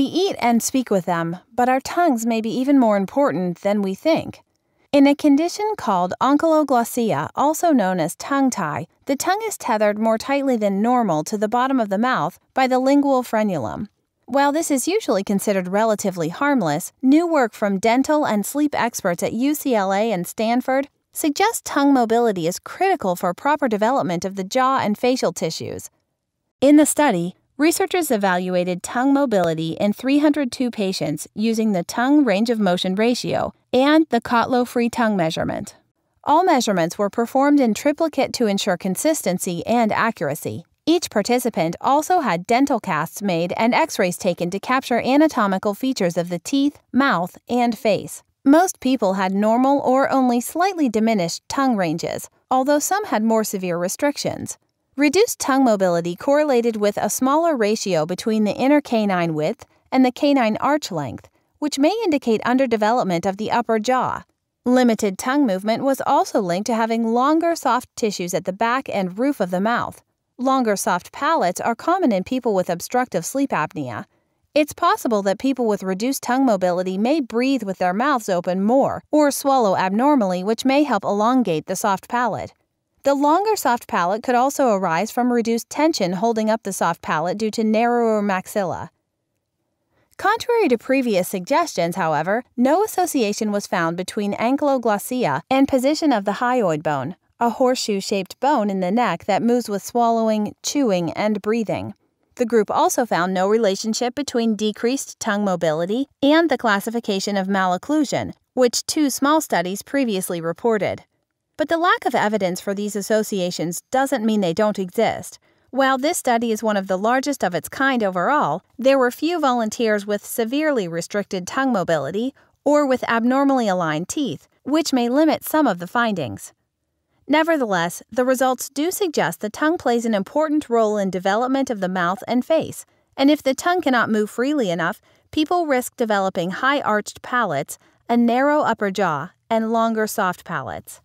We eat and speak with them, but our tongues may be even more important than we think. In a condition called onchoglossia, also known as tongue tie, the tongue is tethered more tightly than normal to the bottom of the mouth by the lingual frenulum. While this is usually considered relatively harmless, new work from dental and sleep experts at UCLA and Stanford suggests tongue mobility is critical for proper development of the jaw and facial tissues. In the study, researchers evaluated tongue mobility in 302 patients using the tongue range of motion ratio and the Kotlow free tongue measurement. All measurements were performed in triplicate to ensure consistency and accuracy. Each participant also had dental casts made and x-rays taken to capture anatomical features of the teeth, mouth, and face. Most people had normal or only slightly diminished tongue ranges, although some had more severe restrictions. Reduced tongue mobility correlated with a smaller ratio between the inner canine width and the canine arch length, which may indicate underdevelopment of the upper jaw. Limited tongue movement was also linked to having longer soft tissues at the back and roof of the mouth. Longer soft palates are common in people with obstructive sleep apnea. It's possible that people with reduced tongue mobility may breathe with their mouths open more or swallow abnormally, which may help elongate the soft palate. The longer soft palate could also arise from reduced tension holding up the soft palate due to narrower maxilla. Contrary to previous suggestions, however, no association was found between ankyloglossia and position of the hyoid bone, a horseshoe-shaped bone in the neck that moves with swallowing, chewing, and breathing. The group also found no relationship between decreased tongue mobility and the classification of malocclusion, which 2 small studies previously reported. But the lack of evidence for these associations doesn't mean they don't exist. While this study is one of the largest of its kind overall, there were few volunteers with severely restricted tongue mobility or with abnormally aligned teeth, which may limit some of the findings. Nevertheless, the results do suggest the tongue plays an important role in development of the mouth and face, and if the tongue cannot move freely enough, people risk developing high-arched palates, a narrow upper jaw, and longer soft palates.